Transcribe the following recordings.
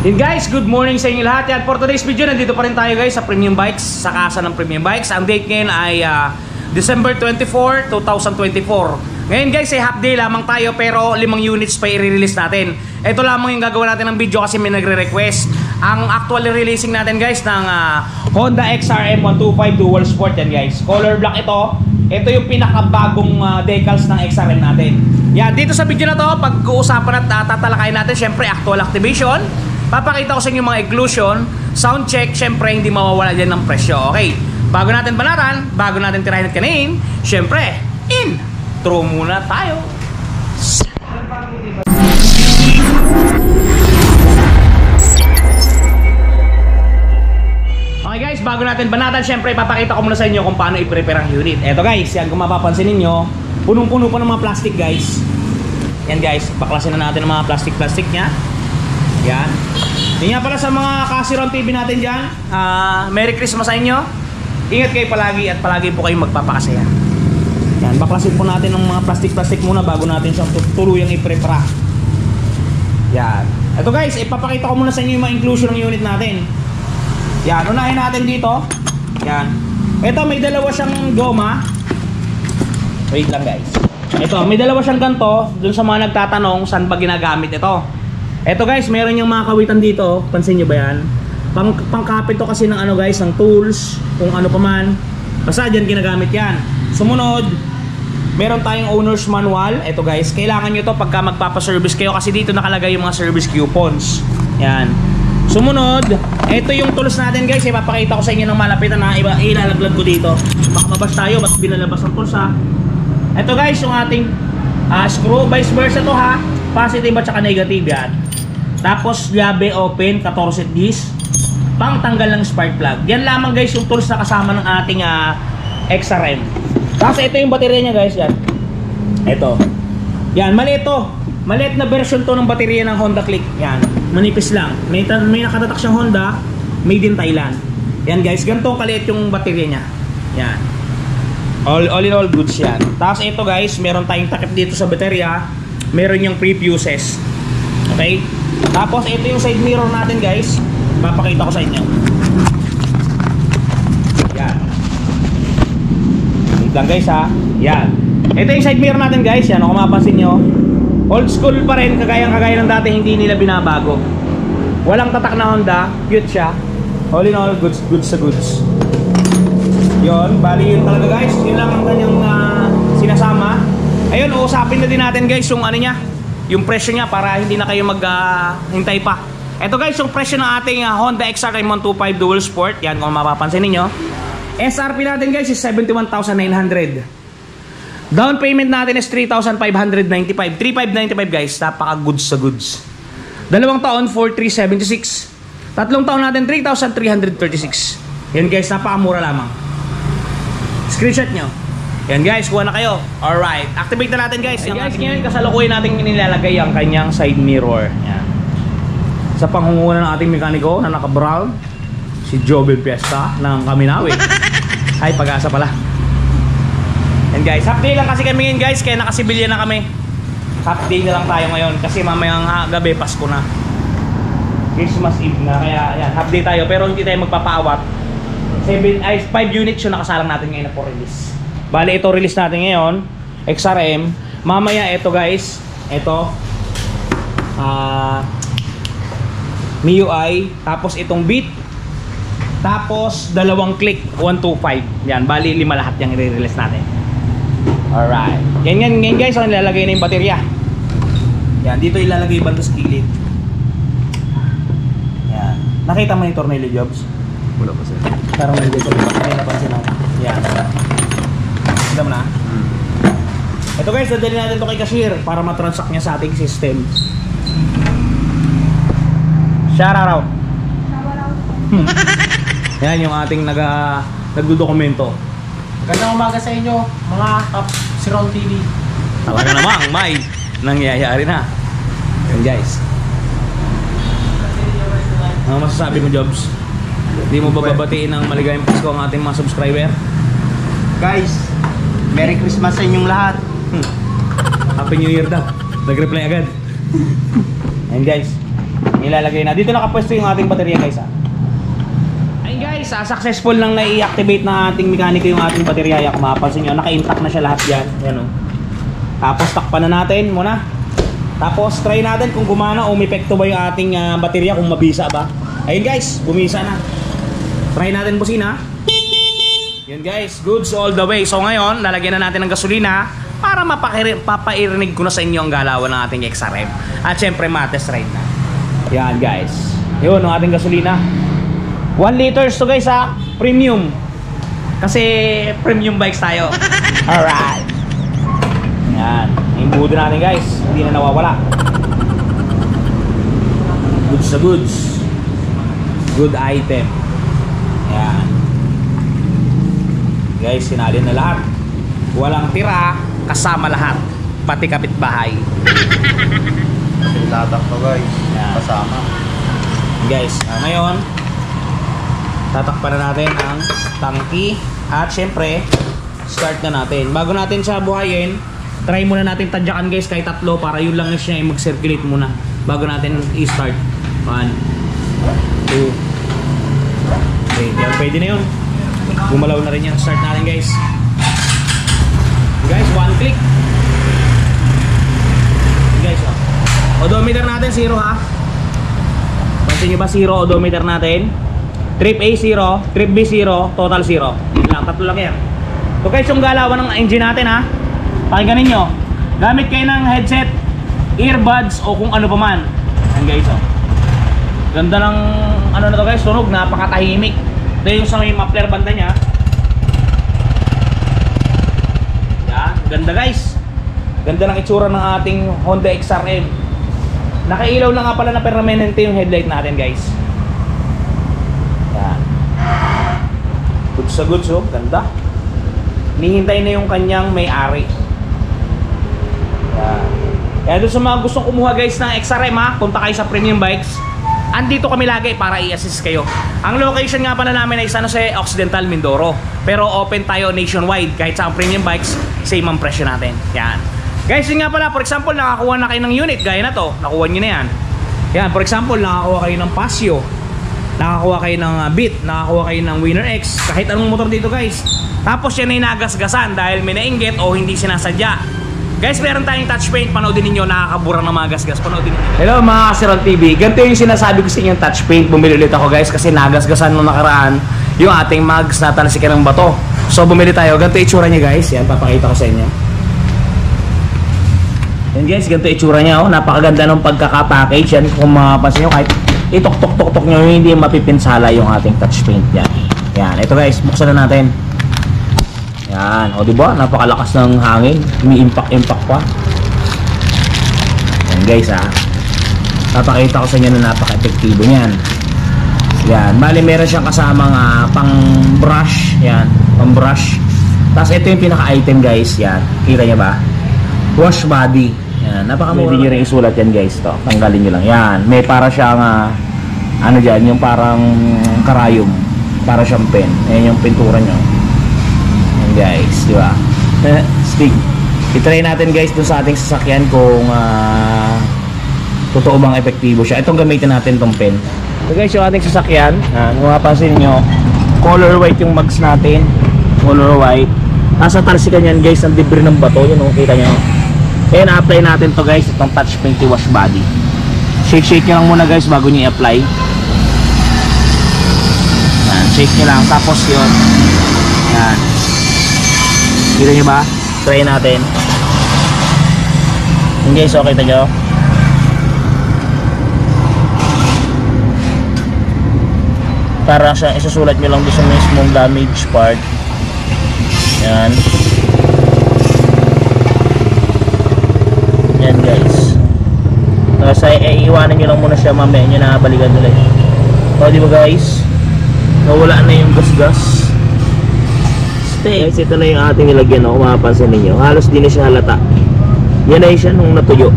Yun guys, good morning sa inyo lahat. Yan, for today's video, nandito pa rin tayo guys sa Premium Bikes, sa kasa ng Premium Bikes. Ang date ngayon ay December 24, 2024. Ngayon guys, ay half day lamang tayo pero 5 units pa i-release natin. Ito lamang yung gagawin natin ng video kasi may nagre-request. Ang actually releasing natin guys ng Honda XRM 125 Dual Sport yan guys. Color black ito. Ito yung pinakabagong decals ng XRM natin. Yan, dito sa video na to, pag-uusapan at tatalakayin natin, syempre actual activation. Papakita ko sa inyo mga occlusion, sound check, syempre hindi mawawala dyan ng presyo. Okay, bago natin banatan, bago natin tirahin at kanin, syempre, intro muna tayo. Okay guys, bago natin banatan, syempre papakita ko muna sa inyo kung paano i-prepare ang unit. Eto guys, yan kung mapapansin ninyo, punong-puno pa ng mga plastic guys. Yan guys, baklasin na natin ang mga plastic niya. Yan. Yan pala sa mga Kasiron TV natin dyan. Merry Christmas sa inyo. Ingat kayo palagi at palagi po kayong magpapakasaya. Yan, baklasin po natin ng mga plastic muna bago natin siyang tuluyang i-prepare. Yan. Ito guys, ipapakita ko muna sa inyo yung mga inclusion ng unit natin. Yan, unahin natin dito. Yan. Ito, may dalawa siyang goma. Wait lang guys. Ito, may dalawa siyang ganto. Dun sa mga nagtatanong saan ba ginagamit ito. Ito guys, meron yung mga kawitan dito. Pansin nyo ba yan? Pangkapit to kasi ng ano guys, ng tools, kung ano pa man. Basta dyan ginagamit yan. Sumunod, meron tayong owner's manual. Ito guys, kailangan nyo to pagka magpapaservice kayo kasi dito nakalagay yung mga service coupons. Yan. Sumunod, ito yung tools natin guys. Ipapakita ko sa inyo ng malapitan na ilalaglag ko dito. Baka mabas tayo, ba't binalabas ang tools ha? Ito guys, yung ating screw, vice versa to ha. Positive at saka negative yan. Tapos llabe open, 14 dis. Pang tanggal ng spark plug. Yan lamang guys yung tools na kasama ng ating XRM. Tapos ito yung baterya niya guys. Yan. Ito. Yan, maliit to. Maliit na version to ng baterya ng Honda Click. Yan, manipis lang. May nakatatak siyang Honda, made in Thailand. Yan guys, ganito kaliit yung baterya niya. Yan. All in all goods yan. Tapos ito guys, meron tayong takip dito sa baterya. Meron yung pre-fuses. Okay? Tapos ito yung side mirror natin guys. Papakita ko sa inyo. Yan. Wait lang guys ha. Yan. Ito yung side mirror natin guys. Yan, kung mapapansin nyo, old school pa rin, kagaya ng dati, hindi nila binabago. Walang tatak na Honda. Cute siya. All in all, goods sa goods. Yun, bali yun talaga guys. Yun lang ang kanyang sinasama. Ayun, uusapin na din natin guys yung ano niya, yung presyo niya para hindi na kayo maghintay pa. Ito guys, yung presyo ng ating Honda XRM 125 Dual Sport. Yan, kung mapapansin niyo. SRP natin guys is 71,900. Down payment natin is 3,595. 3,595 guys, napaka goods sa goods. 2 taon, 4,376. 3 taon natin, 3,336. Yan guys, napakamura lamang. Screenshot nyo. Yan guys, kuha na kayo. Alright, activate na natin guys. Guys, ngayon kasalukuyan natin nilalagay ang kanyang side mirror. Yan. Sa pangunguna ng ating mekaniko na naka-brown, si Jobel Fiesta ng Kaminawe. Ay, Pag-asa pala. Yan guys, half day lang kasi kami ngayon guys, kaya nakasibilya na kami. Half day na lang tayo ngayon kasi mamayang gabi, Pasko na. Christmas Eve na, kaya yan, half day tayo pero hindi tayo magpapaawat. 5 units yung nakasalang natin ngayon na for release. Bali, ito release natin ngayon, XRM. Mamaya ito guys, ito MIUI, tapos itong Beat, tapos 2 click 125. Yan, bali 5 lahat yung i-release natin. Alright, ganyan guys, ang ilalagay na yung baterya. Yan, dito ilalagay banda sa kilid. Yan, nakita mo yung tornilyo Jobs? Wala pa sir. Parang nandito sa baba, may napansin ako. Yan. Kita mo na? Ito guys, dadali natin ito kay cashier para matransact niya sa ating system. Shout out. Yan yung ating nagdodokumento. Magandang umaga sa inyo, mga Kasiron TV. Talaga namang may nangyayari na. Yan guys. Ano masasabi mo Jobs? Hindi mo bababatiin ng maligayang Pasko ang ating mga subscriber? Guys, Merry Christmas sa inyong lahat. Happy New Year daw. Nag-reply agad. And guys, Nilalagay na. Dito nakapwesto yung ating baterya guys ha. Ayun guys, successful lang na i-activate na ating mekaniko yung ating baterya. Kung mapapansin nyo, naka-intact na siya lahat yan. Yan o. Tapos takpan na natin muna. Tapos try natin kung gumana o umepekto ba yung ating baterya, kung mabisa ba. Ayun guys, bumisa na. Try natin busina. Yun guys, goods all the way. So ngayon, lalagyan na natin ng gasolina para papairinig ko na sa inyo ang galawan ng ating XRM. At syempre matest ride na. Yan guys. Yun ang ating gasolina. 1 liters to guys ha. Premium. Kasi premium bikes tayo. Alright. Yan. Yung budo natin guys. Hindi na nawawala. Goods sa goods. Good item. Yan. Guys, sinalin na lahat. Walang tira. Kasama lahat. Pati kapitbahay. Pati tatak pa guys. Yan. Kasama. Guys, ngayon tatakpan na natin ang tangki at syempre start na natin. Bago natin siya buhayin, try muna natin tadyakan guys kahit tatlo para yun lang siya yung mag-circulate muna bago natin i-start. 1 2 3. Yan, pwede na yun. Gumalaw na rin yan. Start natin guys. Guys, 1 click. Guys, odometer natin 0 ha. Pansin nyo ba 0 odometer natin? Trip A 0, trip B 0, total 0. Yun lang, tatlo lang yan. So guys, yung galawan ng engine natin ha. Pakinggan ninyo. Gamit kayo ng headset, earbuds o kung ano pa man. Yan guys oh. Ganda ng ano na to guys, tunog, napakatahimik. Ito yung sa may muffler banda niya. Yan, ganda guys. Ganda ng itsura ng ating Honda XRM. Nakailaw na nga pala na permanente yung headlight natin guys. Yan. Goods sa goods oh, ganda. Hinihintay na yung kanyang may-ari. Yan. Kaya doon sa mga gustong kumuha guys ng XRM ha, punta kayo sa Premium Bikes. Andito kami lagi para i-assist kayo. Ang location nga pala namin ay San Jose Occidental, Mindoro. Pero open tayo nationwide. Kahit sa Premium Bikes, same ang presyo natin. Yan. Guys, yun nga pala, for example, nakakuha na kayo ng unit. Gaya na to, nakuha nyo na yan. Yan, for example, nakakuha kayo ng Paseo, nakakuha kayo ng Beat, nakakuha kayo ng Winner X, kahit anong motor dito guys. Tapos yan ay nagasgasan dahil may nainggit o hindi sinasadya. Guys, meron tayong touch paint, panoodin ninyo, nakakaburang na mga gasgas, panoodin ninyo. Hello mga Kasiron TV, ganito yung sinasabi ko sa inyo touch paint. Bumili ulit ako guys kasi nagasgasan nung nakaraan yung ating mags na talsikan ng bato. So bumili tayo, ganito yung itsura niya guys. Yan, papakita ko sa inyo. Yan guys, ganito yung itsura niya oh. Napakaganda ng pagkaka-package. Yan, kung mapapansin nyo, kahit itok-tok-tok nyo, hindi mapipinsala yung ating touch paint. Yan, yan. Ito guys, buksan na natin. Yan, o diba? Napakalakas ng hangin. Umi-impact pa. Yan guys ha. Papakita ko sa inyo na napaka-epektibo niyan. Yan, bali meron siyang kasamang pang brush. Yan, pang brush. Tapos ito yung pinaka-item guys. Yan, kita niya ba? Wash body. Yan, napakamura. Pwede nyo rin isulat yan guys to. Tanggalin nyo lang. Yan, may para siyang ano dyan, yung parang karayom. Para siyang pen. Yan yung pintura nyo. Guys, di ba? Stick. I-try natin guys dun sa ating sasakyan kung totoo bang epektibo siya. Itong gamitin natin tong pen. So guys, yung ating sasakyan, kung mapapansin nyo, color white yung mags natin. Color white. Nasa talsikan yan guys, ang debris ng bato. Yun, kita nyo. Kaya na-apply natin to guys, itong touch paint wash body. Shake nyo lang muna guys bago nyo i-apply. Yan, shake nyo lang. Tapos yun. Yan. Kita nyo ba? Try natin. Yun guys, okay tayo. Para siya, isusulat nyo lang doon sa mismong damage part. Yan. Yan guys. Tapos iiwanan nyo lang muna siya, mamaya nyo nakabalikan ulit. So di ba guys? Nawala na yung gas-gas. Guys, ito na yung ating nilagyan, no? Mapapansin ninyo, halos di na siya halata. Yan na siya nung natuyo.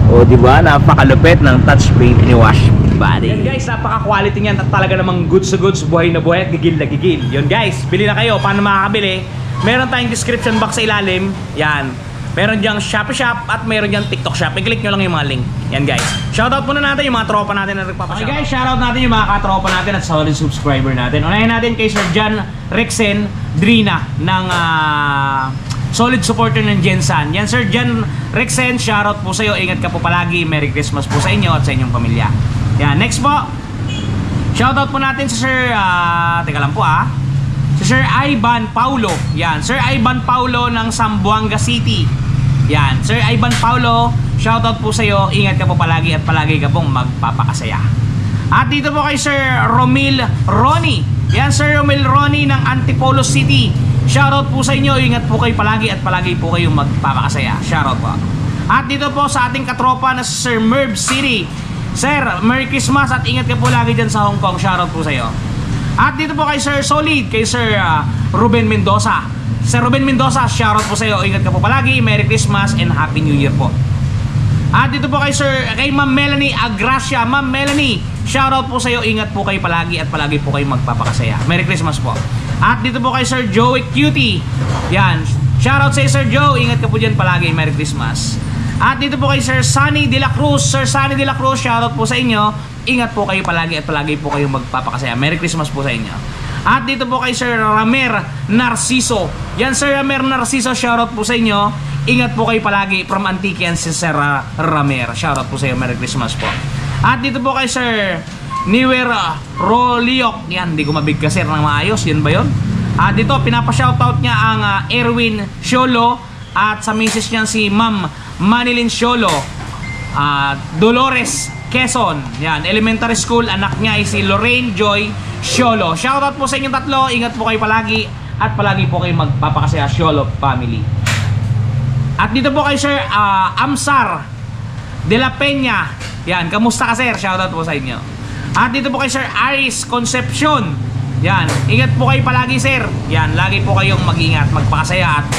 O diba, napakalupit ng touch paint ni wash body. Yan guys, napaka-quality niyan at talaga namang goods to goods, buhay na buhay at gigil na gigil. Yun guys, bili na kayo. Paano makakabili? Meron tayong description box sa ilalim. Yan. Meron diyang Shopee Shop at meron diyang TikTok Shop. I-click nyo lang yung mga link. Yan guys. Shoutout muna natin yung mga tropa natin na nagpapashoutout. Okay guys, shoutout natin yung mga katropa natin at solid subscriber natin. Unahin natin kay Sir John Rexen Drina ng solid supporter ng Gensan. Yan Sir John Rexen, shoutout po sa iyo. Ingat ka po palagi. Merry Christmas po sa inyo at sa inyong pamilya. Yan, next po. Shoutout po natin si Sir teka lang po si Sir Ivan Paulo. Yan, Sir Ivan Paulo ng Zamboanga City. Yan, Sir Ivan Paulo, shoutout po sa iyo. Ingat ka po palagi at palagi ka pong magpapakasaya. At dito po kay Sir Romil Ronnie. Yan, Sir Romil Ronnie ng Antipolo City. Shoutout po sa inyo. Ingat po kayo palagi at palagi po kayong magpapakasaya. Shoutout po. At dito po sa ating katropa na Sir Merv City. Sir, Merry Christmas at ingat ka po lagi dyan sa Hong Kong. Shoutout po sa iyo. At dito po kay Sir Solid, kay Sir Ruben Mendoza. Sir Ruben Mendoza, shoutout po sa iyo. Ingat ka po palagi. Merry Christmas and Happy New Year po. At dito po kay Ma'am Melanie Agracia. Ma'am Melanie, shoutout po sa iyo. Ingat po kayo palagi at palagi po kayo magpapakasaya. Merry Christmas po. At dito po kay Sir Joey Cutie. Yan. Shoutout sa iyo, Sir Joe. Ingat ka po dyan palagi. Merry Christmas. At dito po kay Sir Sunny De La Cruz. Sir Sunny De La Cruz, shoutout po sa inyo. Ingat po kayo palagi at palagi po kayo magpapakasaya. Merry Christmas po sa inyo. At dito po kay Sir Ramer Narciso. Yan Sir Ramer Narciso, shoutout po sa inyo. Ingat po kayo palagi. From Antiquian si Sir Ramer. Shoutout po sa inyo. Merry Christmas po. At dito po kay Sir Niwer Roliok. Yan, hindi ko mabigkas sir ng maayos. Yan ba yun? At dito pinapa-shoutout niya ang Erwin Sholo. At sa misis niya si Ma'am Manilin Sholo. Dolores Quezon. Yan, elementary school. Anak niya ay si Lorraine Joy Sholo. Shoutout po sa inyong tatlo. Ingat po kayo palagi at palagi po kayo magpapakasaya Sholo family. At dito po kay Sir Amsar De La Peña. Yan, kamusta ka sir? Shoutout po sa inyo. At dito po kay Sir Aris Concepcion. Yan, ingat po kayo palagi sir. Yan, lagi po kayong mag-ingat, magpakasaya at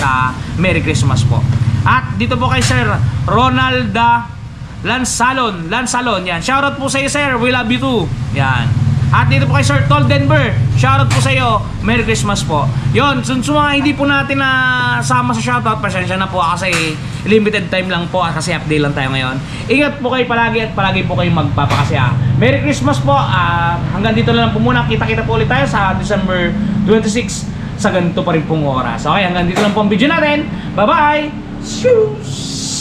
Merry Christmas po. At dito po kay Sir Ronalda Lansalon. Yan, shoutout po sa iyo sir. We love you too. Yan. At dito po kay Sir Tol Denver, shoutout po sa iyo. Merry Christmas po. Yon, sa mga hindi po natin na sama sa shoutout, pasensya na po kasi limited time lang po kasi update lang tayo ngayon. Ingat po kayo palagi at palagi po kayong magpapakasaya. Merry Christmas po. Hanggang dito na lang po muna. Kita-kita po ulit tayo sa December 26 sa ganito pa rin pong oras. Okay, hanggang dito lang po ang video natin. Bye-bye!